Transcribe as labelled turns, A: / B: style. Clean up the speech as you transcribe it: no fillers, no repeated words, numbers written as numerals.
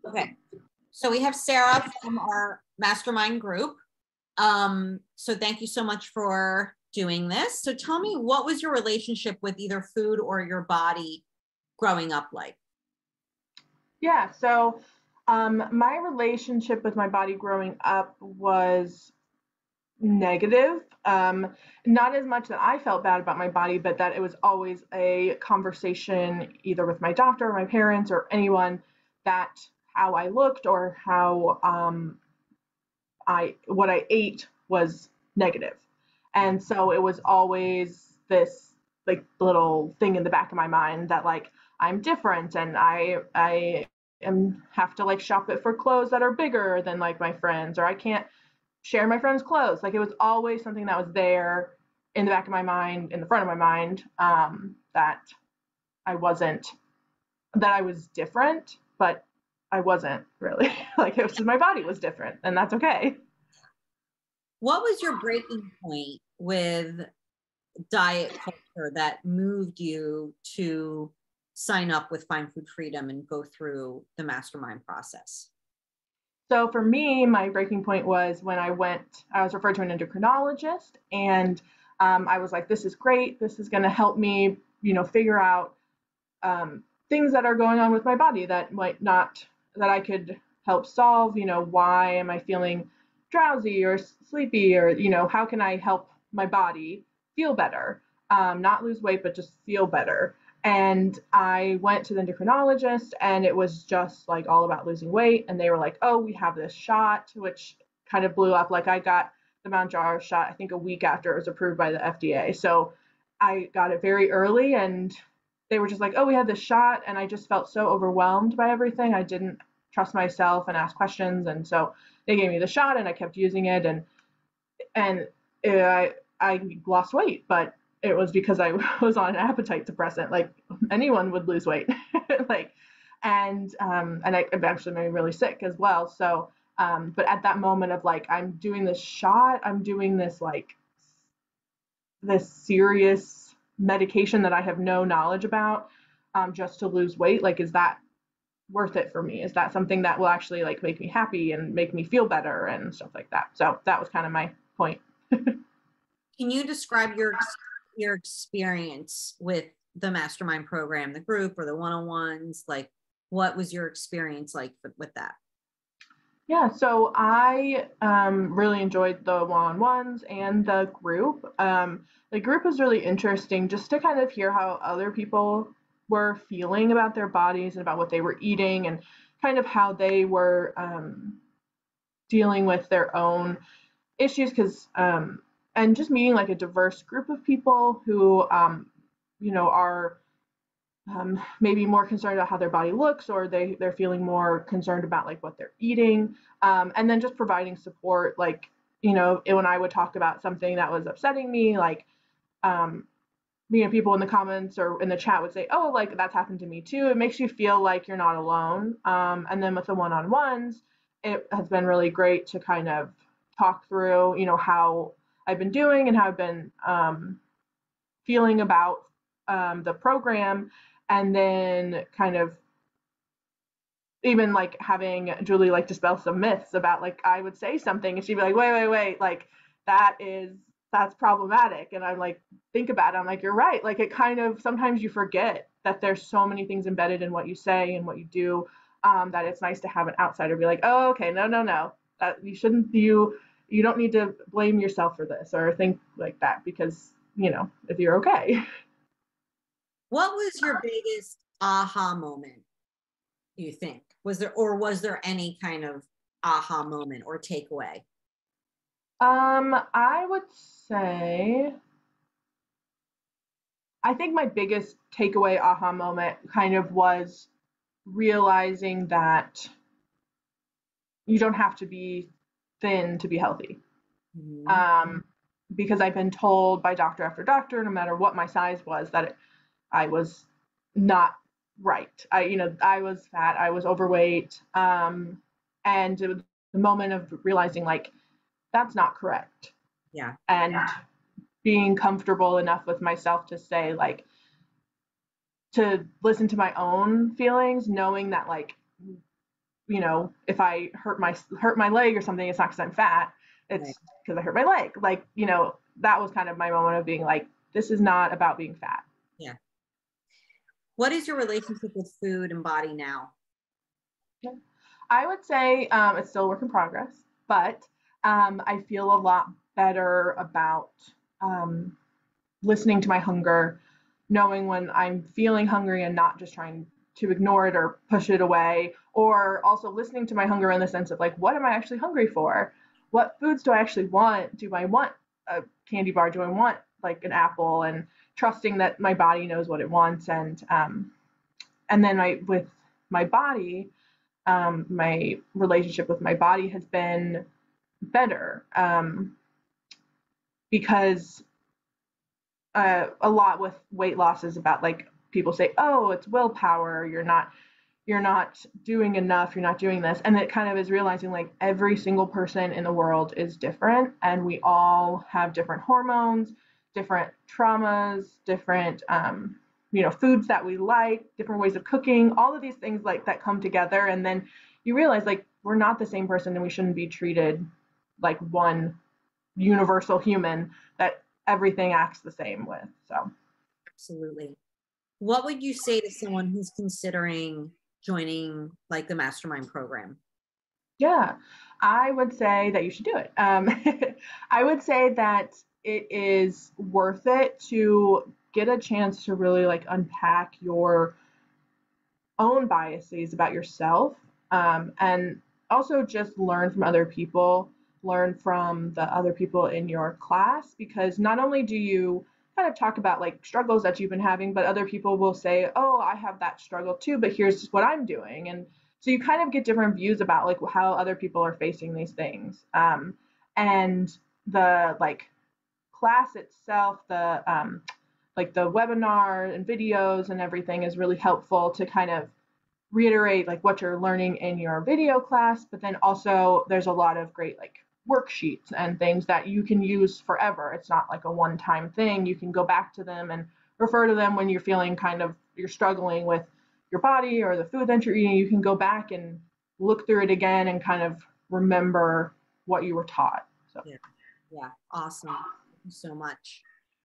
A: Okay. So we have Sarah from our mastermind group. So thank you so much for doing this. So tell me, what was your relationship with either food or your body growing up like?
B: Yeah, so my relationship with my body growing up was negative. Not as much that I felt bad about my body, but that it was always a conversation either with my doctor or my parents or anyone that how I looked or how I what I ate was negative. And so it was always this like little thing in the back of my mind that like I'm different and I am have to like shop it for clothes that are bigger than like my friends or I can't share my friends' clothes. Like it was always something that was there in the back of my mind, in the front of my mind, that I wasn't that I was different, but I wasn't really. Like it was just my body was different, and that's okay.
A: What was your breaking point with diet culture that moved you to sign up with Find Food Freedom and go through the mastermind process?
B: So for me, my breaking point was when I was referred to an endocrinologist, and I was like, this is great. This is going to help me, figure out things that are going on with my body that might not, that I could help solve. Why am I feeling drowsy or sleepy, or, how can I help my body feel better? Not lose weight, but just feel better. And I went to the endocrinologist, and it was just like all about losing weight. And they were like, oh, we have this shot, which kind of blew up. Like I got the Mounjaro shot, I think a week after it was approved by the FDA. So I got it very early, and they were just like, oh, we had this shot. And I just felt so overwhelmed by everything. I didn't trust myself and ask questions. And so they gave me the shot, and I kept using it. And I lost weight, but it was because I was on an appetite suppressant. Like anyone would lose weight, like, and it actually made me really sick as well. So, but at that moment of like, I'm doing this shot, I'm doing this like this serious medication that I have no knowledge about, just to lose weight. Like, is that worth it for me? Is that something that will actually like make me happy and make me feel better and stuff like that? So that was kind of my point.
A: Can you describe your experience with the mastermind program, the group or the one-on-ones? Like, what was your experience like with that?
B: Yeah, so I really enjoyed the one-on-ones and the group. The group was really interesting just to kind of hear how other people were feeling about their bodies and about what they were eating and kind of how they were dealing with their own issues. Because and just meeting like a diverse group of people who are maybe more concerned about how their body looks, or they're feeling more concerned about like what they're eating, and then just providing support. Like, when I would talk about something that was upsetting me, like, um, people in the comments or in the chat would say, oh, like that's happened to me too. It makes you feel like you're not alone. And then with the one-on-ones, it has been really great to kind of talk through, how I've been doing and how I've been feeling about the program, and then kind of even like having Julie like dispel some myths about like I would say something and she'd be like, wait, like that's problematic. And I'm like, think about it. I'm like, you're right. Like it kind of sometimes you forget that there's so many things embedded in what you say and what you do, that it's nice to have an outsider be like, oh, okay, no, that you shouldn't you don't need to blame yourself for this or think like that because if you're okay.
A: What was your biggest aha moment, you think? Was there any kind of aha moment or takeaway?
B: I would say I think my biggest takeaway aha moment kind of was realizing that you don't have to be thin to be healthy.
A: Mhm.
B: Um, because I've been told by doctor after doctor, no matter what my size was, that I was not right. I was fat, I was overweight, and it was the moment of realizing like that's not correct,
A: Yeah.
B: and being comfortable enough with myself to say like to listen to my own feelings, knowing that like if I hurt my leg or something, it's not because I'm fat, it's because I hurt my leg. Like, that was kind of my moment of being like, this is not about being fat.
A: Yeah. What is your relationship with food and body now?
B: Yeah. I would say it's still a work in progress, but I feel a lot better about um, listening to my hunger, knowing when I'm feeling hungry and not just trying to ignore it or push it away, or also listening to my hunger in the sense of like, what am I actually hungry for? What foods do I actually want? Do I want a candy bar? Do I want like an apple? And trusting that my body knows what it wants. And then with my body, my relationship with my body has been better, because a lot with weight loss is about like people say, oh, it's willpower, you're not doing enough, you're not doing this, and it kind of is realizing like every single person in the world is different, and we all have different hormones, different traumas, different foods that we like, different ways of cooking, all of these things like that come together, and then you realize like we're not the same person, and we shouldn't be treated like one universal human that everything acts the same with. So
A: Absolutely. What would you say to someone who's considering joining like the mastermind program?
B: yeah, I would say that you should do it. I would say that it is worth it to get a chance to really like unpack your own biases about yourself, and also just learn from other people, learn from the other people in your class, because not only do you kind of talk about like struggles that you've been having, but other people will say, oh, I have that struggle too, but here's what I'm doing. And so you kind of get different views about like how other people are facing these things. And the like class itself, the like the webinar and videos and everything is really helpful to kind of reiterate like what you're learning in your video class, but then also there's a lot of great like worksheets and things that you can use forever. It's not like a one-time thing. You can go back to them and refer to them when you're feeling kind of you're struggling with your body or the food that you're eating. You can go back and look through it again and kind of remember what you were taught. So
A: Yeah. Yeah. Awesome. Thank you so much.